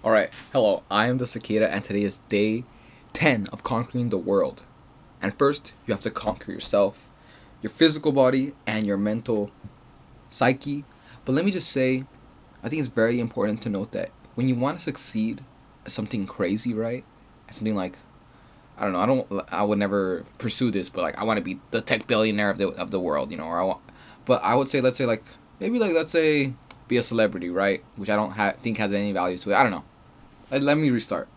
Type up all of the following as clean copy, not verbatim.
Alright, hello, I am the Cicada, and today is day 10 of conquering the world. And first, you have to conquer yourself, your physical body, and your mental psyche. But let me just say, I think it's very important to note that when you want to succeed at something crazy, right? At something like, I would never pursue this, but like, I want to be the tech billionaire of the world, or but I would say, let's say, like, maybe, like, let's say, be a celebrity, right? Which I don't think has any value to it. I don't know. Let me restart.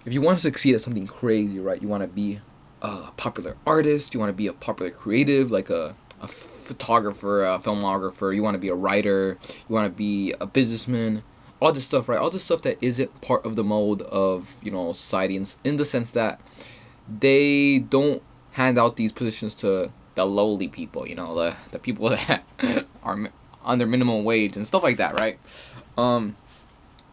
If you want to succeed at something crazy, right? You want to be a popular artist. You want to be a popular creative, like a photographer, a filmographer. You want to be a writer. You want to be a businessman. All this stuff, right? All this stuff that isn't part of the mold of society, in the sense that they don't hand out these positions to the lowly people. The people that are under minimum wage and stuff like that, right?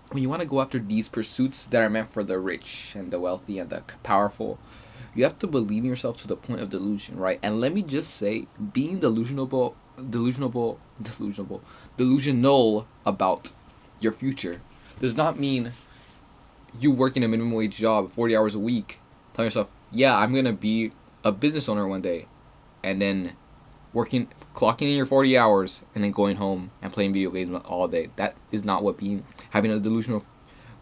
When you want to go after these pursuits that are meant for the rich and the wealthy and the powerful, you have to believe in yourself to the point of delusion, right? And let me just say, being delusional about your future does not mean you working a minimum wage job 40 hours a week, telling yourself, yeah, I'm going to be a business owner one day, and then clocking in your 40 hours and then going home and playing video games all day. That is not what having a delusional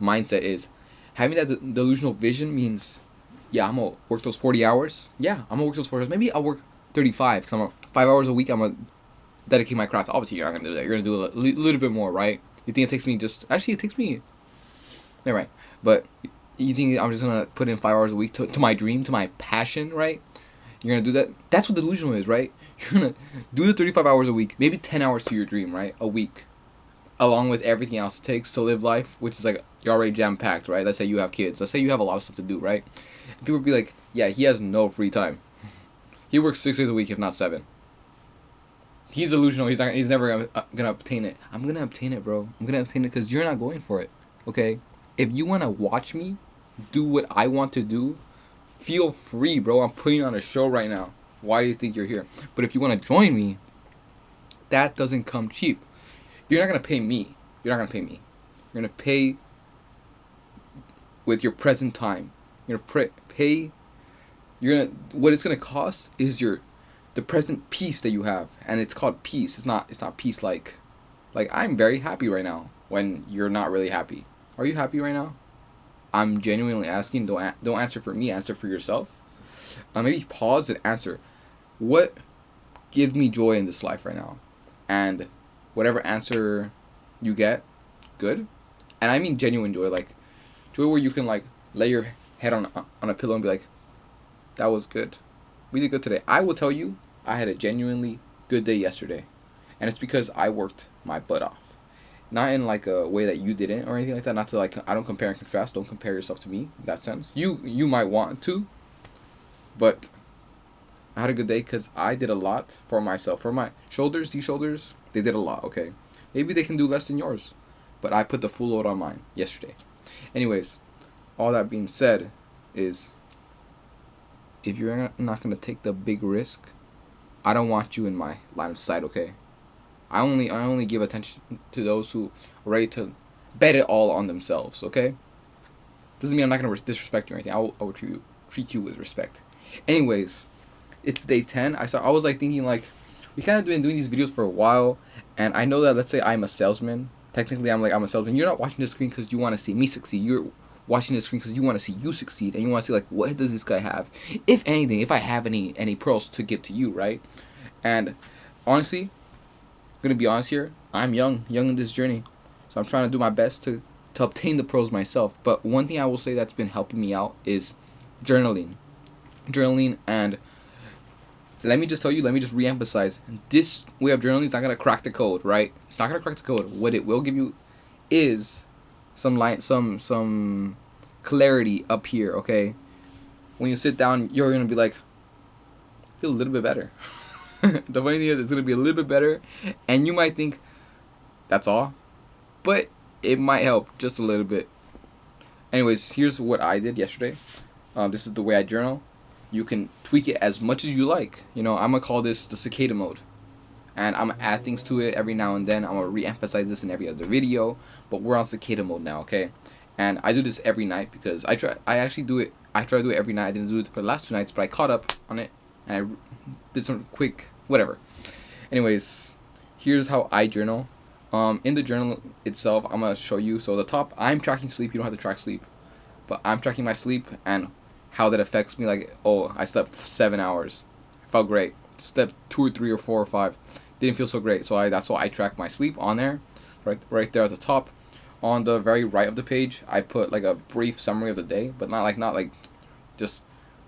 mindset is. Having that delusional vision means, yeah, I'm gonna work those 40 hours. Yeah, I'm gonna work those 40 hours. Maybe I'll work 35 because I'm 5 hours a week. I'm gonna dedicate my craft. Obviously, you're not gonna do that. You're gonna do a little bit more, right? You think it takes me it takes me, never mind. But you think I'm just gonna put in 5 hours a week to my dream, to my passion, right? You're gonna do that. That's what delusional is, right? You're gonna do the 35 hours a week, maybe 10 hours to your dream, right? A week, along with everything else it takes to live life, which is like you're already jam packed, right? Let's say you have kids. Let's say you have a lot of stuff to do, right? And people be like, yeah, he has no free time. He works 6 days a week, if not 7. He's delusional. He's never gonna obtain it. I'm gonna obtain it, bro. I'm gonna obtain it because you're not going for it. Okay? If you wanna watch me do what I want to do, feel free, bro. I'm putting on a show right now. Why do you think you're here? But if you want to join me, that doesn't come cheap. You're not going to pay me. You're going to pay with your present time. You're going to pay. What it's going to cost is the present peace that you have. And it's called peace. It's not peace like I'm very happy right now when you're not really happy. Are you happy right now? I'm genuinely asking. Don't answer for me. Answer for yourself. Maybe pause and answer. What gives me joy in this life right now? And whatever answer you get, good. And I mean genuine joy, like joy where you can like lay your head on a pillow and be like, that was good, really good today. I will tell you, I had a genuinely good day yesterday, and it's because I worked my butt off. Not in like a way that you didn't or anything like that. Not to like, I don't compare and contrast. Don't compare yourself to me in that sense. You might want to, but I had a good day because I did a lot for myself. For my shoulders, these shoulders, they did a lot, okay? Maybe they can do less than yours, but I put the full load on mine yesterday. Anyways, all that being said is, if you're not going to take the big risk, I don't want you in my line of sight, okay? I only give attention to those who are ready to bet it all on themselves, okay? Doesn't mean I'm not going to disrespect you or anything. I will treat you with respect. Anyways, it's day 10. I was like thinking like, we kind of been doing these videos for a while, and I know that, let's say I'm a salesman. Technically, I'm a salesman. You're not watching the screen because you want to see me succeed. You're watching the screen because you want to see you succeed, and you want to see like, what does this guy have? If anything, if I have any pearls to give to you, right? And honestly, I'm gonna be honest here. I'm young in this journey, so I'm trying to do my best to obtain the pearls myself. But one thing I will say that's been helping me out is journaling, and let me just re-emphasize, this way of journaling is not going to crack the code, right? It's not going to crack the code. What it will give you is some clarity up here, okay? When you sit down, you're going to be like, feel a little bit better. The funny thing is, it's going to be a little bit better, and you might think, that's all, but it might help just a little bit. Anyways, here's what I did yesterday. This is the way I journal. You can tweak it as much as you like. I'm going to call this the cicada mode. and I'm gonna add things to it every now and then. I'm gonna re-emphasize this in every other video, but we're on cicada mode now, okay? And I do this every night because I try to do it every night. I didn't do it for the last 2 nights, but I caught up on it and I did some quick whatever. Anyways, here's how I journal. In the journal itself, I'm gonna show you. So the top, I'm tracking sleep. You don't have to track sleep, but I'm tracking my sleep and how that affects me. Like, oh, I slept 7 hours, felt great. Slept 2 or 3 or 4 or 5, didn't feel so great. So that's why I track my sleep on there, right there at the top. On the very right of the page, I put like a brief summary of the day, but not like just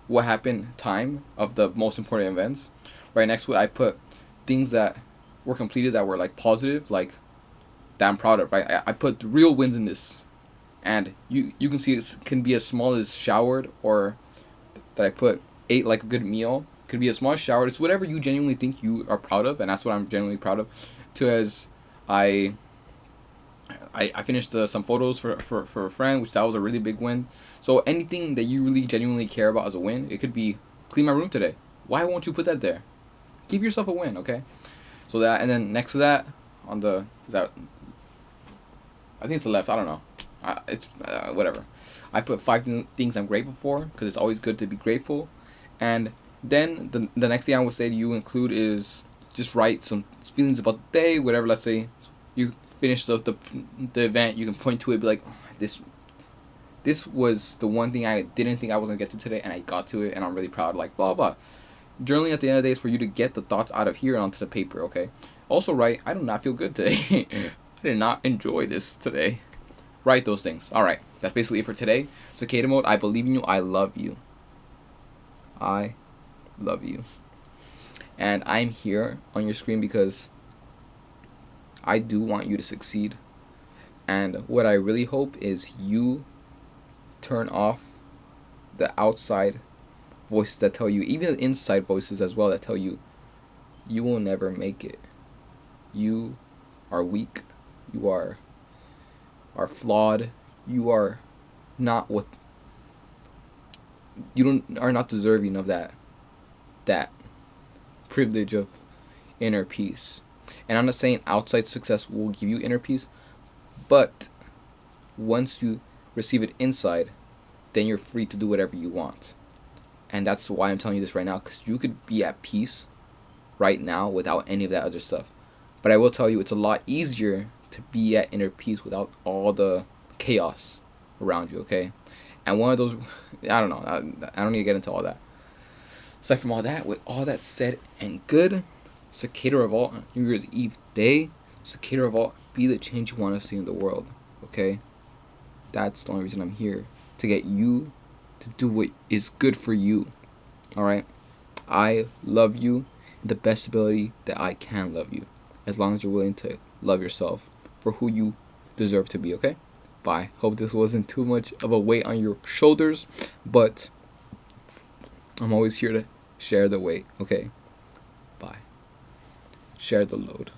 what happened, time of the most important events. Right next to it, I put things that were completed that were like positive, like that I'm proud of. Right, I put real wins in this, and you can see it can be as small as showered, or that I put ate like a good meal. Could be as small as showered. It's whatever you genuinely think you are proud of, and that's what I'm genuinely proud of. To as I finished some photos for a friend, which that was a really big win. So anything that you really genuinely care about as a win, it could be clean my room today. Why won't you put that there? Give yourself a win, okay? So that, and then next to that, on the I think it's the left. I don't know. It's whatever. I put 5 things I'm grateful for, because it's always good to be grateful. And then the next thing I would say to you include is just write some feelings about the day, whatever. Let's say you finish the event, you can point to it, be like, oh, this was the one thing I didn't think I was gonna get to today, and I got to it, and I'm really proud. Like blah blah. Journaling at the end of the day is for you to get the thoughts out of here and onto the paper. Okay. Also write, I do not feel good today. I did not enjoy this today. Write those things. All right. That's basically it for today. Cicada mode. I believe in you. I love you. I love you. And I'm here on your screen because I do want you to succeed. And what I really hope is you turn off the outside voices that tell you, even the inside voices as well, that tell you you will never make it. You are weak. You are flawed. You are not what you are not deserving of that privilege of inner peace. And I'm not saying outside success will give you inner peace, but once you receive it inside, then you're free to do whatever you want. And that's why I'm telling you this right now, because you could be at peace right now without any of that other stuff. But I will tell you, it's a lot easier to be at inner peace without all the chaos around you, okay? And one of those, I don't know, I don't need to get into all that. Aside from all that, with all that said and good, Cicada Revolt, New Year's Eve day, Cicada Revolt, be the change you want to see in the world, okay? That's the only reason I'm here, to get you to do what is good for you, alright? I love you the best ability that I can love you, as long as you're willing to love yourself for who you deserve to be, okay? Bye. Hope this wasn't too much of a weight on your shoulders, but I'm always here to share the weight, okay? Bye. Share the load.